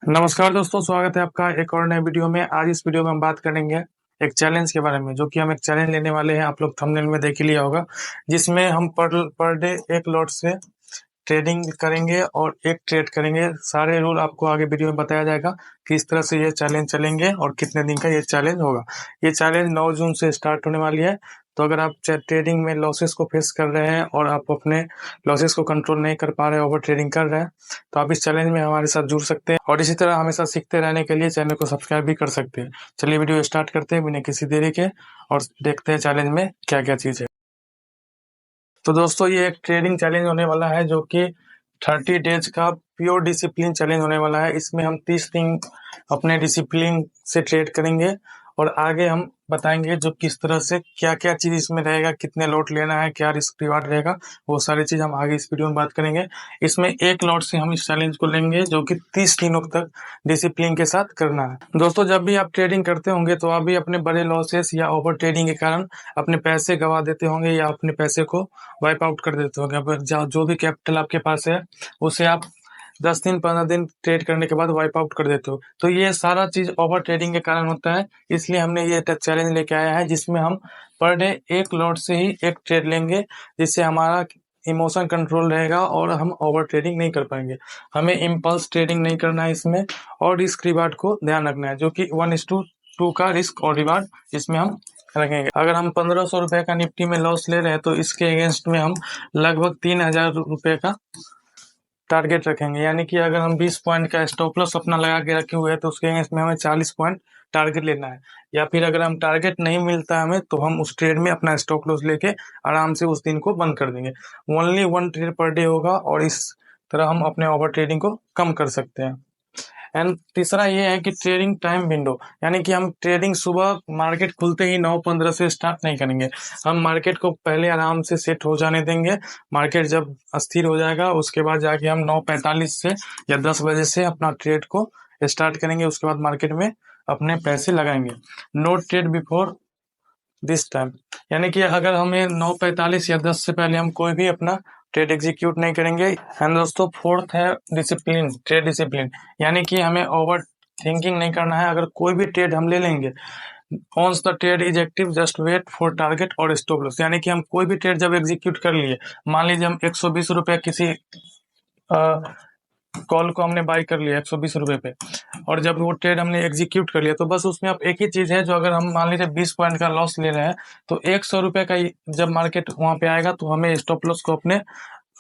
नमस्कार दोस्तों, स्वागत है आपका एक और नए वीडियो में। आज इस वीडियो में हम बात करेंगे एक चैलेंज के बारे में, जो कि हम एक चैलेंज लेने वाले हैं। आप लोग थंबनेल में देख ही लिया होगा, जिसमें हम पर डे एक लॉट से ट्रेडिंग करेंगे और एक ट्रेड करेंगे। सारे रूल आपको आगे वीडियो में बताया जाएगा, किस तरह से ये चैलेंज चलेंगे और कितने दिन का ये चैलेंज होगा। ये चैलेंज 9 जून से स्टार्ट होने वाली है। तो अगर आप ट्रेडिंग में लॉसेस को फेस कर रहे हैं और आप अपने लॉसेस को कंट्रोल नहीं कर पा रहे, ओवर ट्रेडिंग कर रहे हैं, तो आप इस चैलेंज में हमारे साथ जुड़ सकते हैं और इसी तरह हमेशा सीखते रहने के लिए चैनल को सब्सक्राइब भी कर सकते हैं। चलिए वीडियो स्टार्ट करते हैं बिना किसी देरी के और देखते हैं चैलेंज में क्या क्या चीज़ है। तो दोस्तों, ये एक ट्रेडिंग चैलेंज होने वाला है, जो कि 30 डेज का प्योर डिसिप्लिन चैलेंज होने वाला है। इसमें हम 30 दिन अपने डिसिप्लिन से ट्रेड करेंगे और आगे हम बताएंगे जो किस तरह से क्या क्या चीज़ इसमें रहेगा, कितने लॉट लेना है, क्या रिस्क रिवार्ड रहेगा, वो सारी चीज़ हम आगे इस वीडियो में बात करेंगे। इसमें एक लॉट से हम इस चैलेंज को लेंगे, जो कि 30 दिनों तक डिसिप्लिन के साथ करना है। दोस्तों, जब भी आप ट्रेडिंग करते होंगे तो आप भी अपने बड़े लॉसेस या ओवर ट्रेडिंग के कारण अपने पैसे गंवा देते होंगे या अपने पैसे को वाइप आउट कर देते होंगे। अब जो भी कैपिटल आपके पास है, उसे आप 10 दिन 15 दिन ट्रेड करने के बाद वाइप आउट कर देते हो। तो ये सारा चीज ओवर ट्रेडिंग के कारण होता है। इसलिए हमने ये चैलेंज लेके आया है, जिसमें हम पर डे एक लॉट से ही एक ट्रेड लेंगे, जिससे हमारा इमोशन कंट्रोल रहेगा और हम ओवर ट्रेडिंग नहीं कर पाएंगे। हमें इम्पल्स ट्रेडिंग नहीं करना है इसमें, और रिस्क रिवार्ड को ध्यान रखना है, जो कि 1:2 का रिस्क और रिवार्ड इसमें हम रखेंगे। अगर हम 1500 रुपए का निफ्टी में लॉस ले रहे हैं, तो इसके अगेंस्ट में हम लगभग 3000 रुपए का टारगेट रखेंगे। यानी कि अगर हम 20 पॉइंट का स्टॉप लॉस अपना लगा के रखे हुए हैं, तो उसके अगेंस्ट में हमें 40 पॉइंट टारगेट लेना है। या फिर अगर हम टारगेट नहीं मिलता है हमें, तो हम उस ट्रेड में अपना स्टॉप लॉस लेके आराम से उस दिन को बंद कर देंगे। ओनली 1 ट्रेड पर डे होगा और इस तरह हम अपने ओवर ट्रेडिंग को कम कर सकते हैं। एंड तीसरा ये है कि ट्रेडिंग टाइम विंडो, यानी कि हम ट्रेडिंग सुबह मार्केट खुलते ही 9:15 से स्टार्ट नहीं करेंगे। हम मार्केट को पहले आराम से सेट हो जाने देंगे। मार्केट जब अस्थिर हो जाएगा, उसके बाद जाके हम 9:45 से या 10 बजे से अपना ट्रेड को स्टार्ट करेंगे। उसके बाद मार्केट में अपने पैसे लगाएंगे। No trade before this time, यानी कि अगर हमें 9:45 या 10 से पहले हम कोई भी अपना ट्रेड एग्जीक्यूट नहीं करेंगे। एंड दोस्तों, फोर्थ है डिसिप्लिन, ट्रेड डिसिप्लिन, यानी कि हमें ओवर थिंकिंग नहीं करना है। अगर कोई भी ट्रेड हम ले लेंगे, once the trade is active just wait for target और स्टॉप लॉस, यानी कि हम कोई भी ट्रेड जब एग्जीक्यूट कर लिए, मान लीजिए हम 120 रुपए किसी कॉल को हमने बाई कर लिया 120 रुपए पे, और जब वो ट्रेड हमने एग्जीक्यूट कर लिया, तो बस उसमें अब एक ही चीज है, जो अगर हम मान लीजिए 20 पॉइंट का लॉस ले रहे हैं, तो 100 रुपए का जब मार्केट वहां पे आएगा, तो हमें स्टॉप लॉस को अपने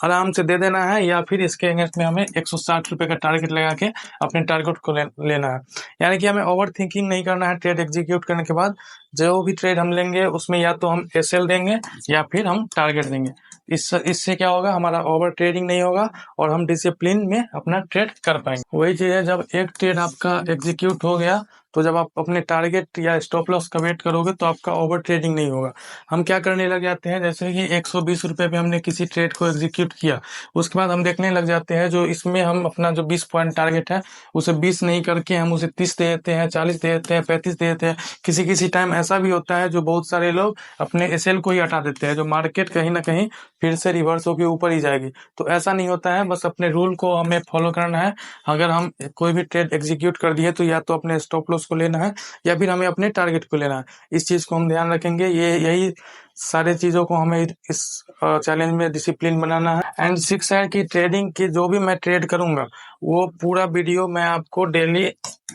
आराम से दे देना है, या फिर इसके अगेंस्ट में हमें 160 रुपए का टारगेट लगा के अपने टारगेट को लेना है। यानी कि हमें ओवर थिंकिंग नहीं करना है। ट्रेड एग्जीक्यूट करने के बाद जो भी ट्रेड हम लेंगे, उसमें या तो हम एसएल देंगे या फिर हम टारगेट देंगे। इससे क्या होगा, हमारा ओवर ट्रेडिंग नहीं होगा और हम डिसिप्लिन में अपना ट्रेड कर पाएंगे। वही चीज है, जब एक ट्रेड आपका एग्जीक्यूट हो गया, तो जब आप अपने टारगेट या स्टॉप लॉस का वेट करोगे, तो आपका ओवर ट्रेडिंग नहीं होगा। हम क्या करने लग जाते हैं, जैसे कि 120 रुपए पे हमने किसी ट्रेड को एग्जीक्यूट किया, उसके बाद हम देखने लग जाते हैं जो इसमें हम अपना जो 20 पॉइंट टारगेट है, उसे 20 नहीं करके हम उसे 30 दे देते हैं, 40 दे देते हैं, 35 दे देते हैं। किसी किसी टाइम ऐसा भी होता है, जो बहुत सारे लोग अपने एसएल को ही हटा देते हैं, जो मार्केट कहीं ना कहीं फिर से रिवर्स होकर ऊपर ही जाएगी। तो ऐसा नहीं होता है, बस अपने रूल को हमें फॉलो करना है। अगर हम कोई भी ट्रेड एग्जीक्यूट कर दिए, तो या तो अपने स्टॉप लॉस को लेना है या फिर हमें अपने टारगेट को लेना है। इस चीज को हम ध्यान रखेंगे। यही सारे चीजों को हमें इस चैलेंज में डिसिप्लिन बनाना है। एंड सिक्स है कि ट्रेडिंग की जो भी मैं ट्रेड करूंगा, वो पूरा वीडियो मैं आपको डेली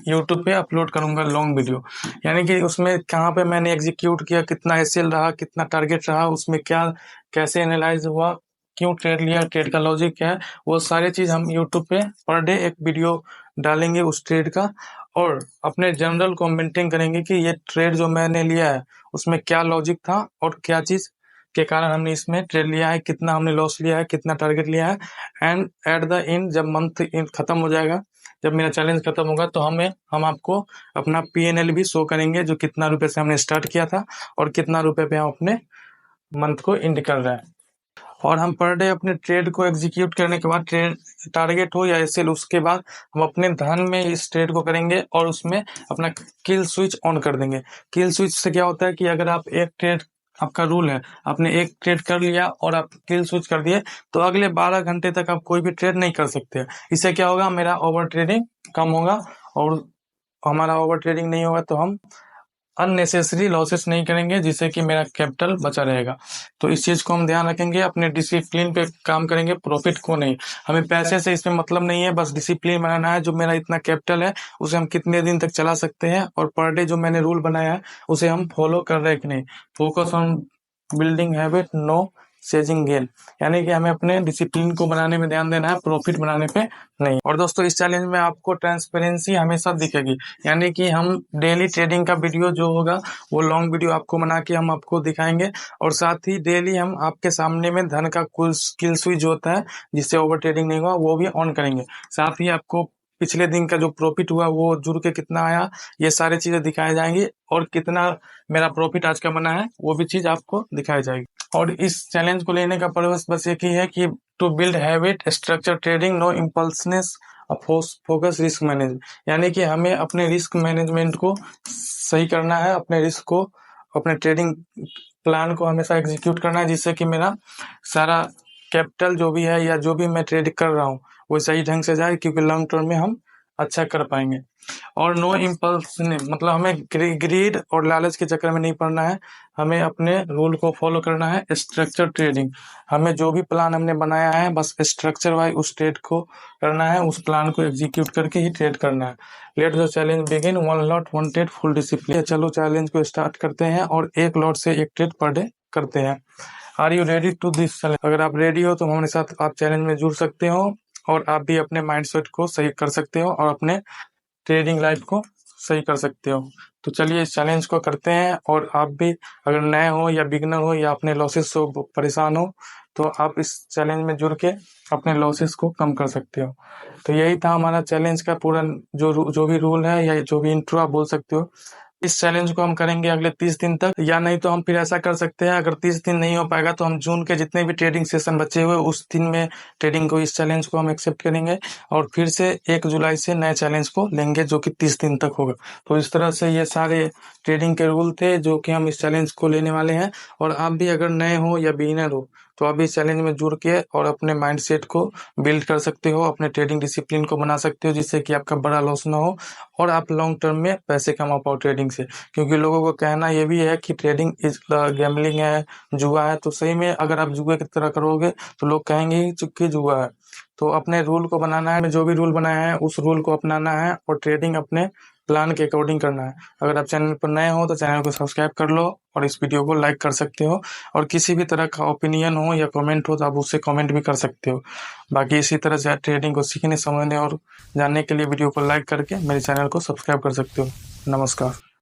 यूट्यूब पे अपलोड करूंगा, लॉन्ग वीडियो। यानी कि उसमें कहाँ पे मैंने एग्जीक्यूट किया, कितना एसएल रहा, कितना टारगेट रहा, उसमें क्या कैसे एनालाइज हुआ, क्यों ट्रेड लिया, ट्रेड का लॉजिक क्या है, वो सारी चीज हम यूट्यूब पे पर डे एक वीडियो डालेंगे उस ट्रेड का। और अपने जनरल को मेंटेन करेंगे कि ये ट्रेड जो मैंने लिया है, उसमें क्या लॉजिक था और क्या चीज के कारण हमने इसमें ट्रेड लिया है, कितना हमने लॉस लिया है, कितना टारगेट लिया है। एंड एट द एंड, जब मंथ खत्म हो जाएगा, जब मेरा चैलेंज खत्म होगा, तो हम आपको अपना पीएनएल भी शो करेंगे, जो कितना रुपए से हमने स्टार्ट किया था और कितना रुपए पे हम अपने मंथ को एंड कर रहे हैं। और हम पर डे अपने ट्रेड को एग्जीक्यूट करने के बाद, ट्रेड टारगेट हो या एसएल, उसके बाद हम अपने धन में इस ट्रेड को करेंगे और उसमें अपना किल स्विच ऑन कर देंगे। किल स्विच से क्या होता है कि अगर आप एक ट्रेड आपका रूल है, आपने एक ट्रेड कर लिया और आप किल स्विच कर दिए तो अगले 12 घंटे तक आप कोई भी ट्रेड नहीं कर सकते। इससे क्या होगा, मेरा ओवर ट्रेडिंग कम होगा और हमारा ओवर ट्रेडिंग नहीं होगा तो हम अननेसेसरी लॉसेस नहीं करेंगे, जिससे कि मेरा कैपिटल बचा रहेगा। तो इस चीज को हम ध्यान रखेंगे, अपने डिसिप्लिन पे काम करेंगे, प्रॉफिट को नहीं। हमें पैसे से इसमें मतलब नहीं है, बस डिसिप्लिन बनाना है। जो मेरा इतना कैपिटल है उसे हम कितने दिन तक चला सकते हैं और पर डे जो मैंने रूल बनाया है उसे हम फॉलो कर रहे हैं कि नहीं। Focus on building habit, no chasing gain, यानी कि हमें अपने डिसिप्लिन को बनाने में ध्यान देना है, प्रॉफिट बनाने पे नहीं। और दोस्तों इस चैलेंज में आपको ट्रांसपेरेंसी हमेशा दिखेगी, यानी कि हम डेली ट्रेडिंग का वीडियो जो होगा वो लॉन्ग वीडियो आपको बना के हम आपको दिखाएंगे, और साथ ही डेली हम आपके सामने में धन का कुल किल स्विच होता है जिससे ओवर ट्रेडिंग नहीं हुआ वो भी ऑन करेंगे। साथ ही आपको पिछले दिन का जो प्रॉफिट हुआ वो जुड़ के कितना आया, ये सारी चीजें दिखाई जाएंगी, और कितना मेरा प्रॉफिट आज का बना है वो भी चीज आपको दिखाई जाएगी। और इस चैलेंज को लेने का पर्पस बस एक ही है कि to build habit, structure trading, no impulsiveness, focus risk management, यानी कि हमें अपने रिस्क मैनेजमेंट को सही करना है, अपने रिस्क को, अपने ट्रेडिंग प्लान को हमेशा एग्जीक्यूट करना है, जिससे कि मेरा सारा कैपिटल जो भी है या जो भी मैं ट्रेड कर रहा हूँ वो सही ढंग से जाए, क्योंकि लॉन्ग टर्म में हम अच्छा कर पाएंगे। और नो इम्पल्स, मतलब हमें ग्रीड और लालच के चक्कर में नहीं पड़ना है, हमें अपने रूल को फॉलो करना है। स्ट्रक्चर ट्रेडिंग, हमें जो भी प्लान हमने बनाया है बस स्ट्रक्चर वाइज उस ट्रेड को करना है, उस प्लान को एग्जीक्यूट करके ही ट्रेड करना है। Let the challenge begin, one lot one trade full discipline. चलो चैलेंज को स्टार्ट करते हैं और एक लॉट से एक ट्रेड पर डे करते हैं। Are you ready to this challenge? अगर आप रेडी हो तो हमारे साथ आप चैलेंज में जुड़ सकते हो और आप भी अपने माइंडसेट को सही कर सकते हो और अपने ट्रेडिंग लाइफ को सही कर सकते हो। तो चलिए इस चैलेंज को करते हैं। और आप भी अगर नए हो या बिगनर हो या अपने लॉसेस से परेशान हो तो आप इस चैलेंज में जुड़ के अपने लॉसेस को कम कर सकते हो। तो यही था हमारा चैलेंज का पूरा जो भी रूल है या जो भी इंट्रो आप बोल सकते हो। इस चैलेंज को हम करेंगे अगले 30 दिन तक, या नहीं तो हम फिर ऐसा कर सकते हैं, अगर 30 दिन नहीं हो पाएगा तो हम जून के जितने भी ट्रेडिंग सेशन बचे हुए उस दिन में ट्रेडिंग को, इस चैलेंज को हम एक्सेप्ट करेंगे और फिर से 1 जुलाई से नए चैलेंज को लेंगे जो कि 30 दिन तक होगा। तो इस तरह से ये सारे ट्रेडिंग के रूल थे जो कि हम इस चैलेंज को लेने वाले हैं। और आप भी अगर नए हो या बिगिनर हो तो आप इस चैलेंज में जुड़ के और अपने माइंडसेट को बिल्ड कर सकते हो, अपने ट्रेडिंग डिसिप्लिन को बना सकते हो, जिससे कि आपका बड़ा लॉस ना हो और आप लॉन्ग टर्म में पैसे कमा पाओ ट्रेडिंग से। क्योंकि लोगों को कहना ये भी है कि ट्रेडिंग इज गैम्बलिंग है, जुआ है। तो सही में अगर आप जुए की तरह करोगे तो लोग कहेंगे कि जुआ है। तो अपने रूल को बनाना है, जो भी रूल बनाया है उस रूल को अपनाना है और ट्रेडिंग अपने प्लान के अकॉर्डिंग करना है। अगर आप चैनल पर नए हो तो चैनल को सब्सक्राइब कर लो और इस वीडियो को लाइक कर सकते हो। और किसी भी तरह का ओपिनियन हो या कमेंट हो तो आप उससे कमेंट भी कर सकते हो। बाकी इसी तरह से ट्रेडिंग को सीखने, समझने और जानने के लिए वीडियो को लाइक करके मेरे चैनल को सब्सक्राइब कर सकते हो। नमस्कार।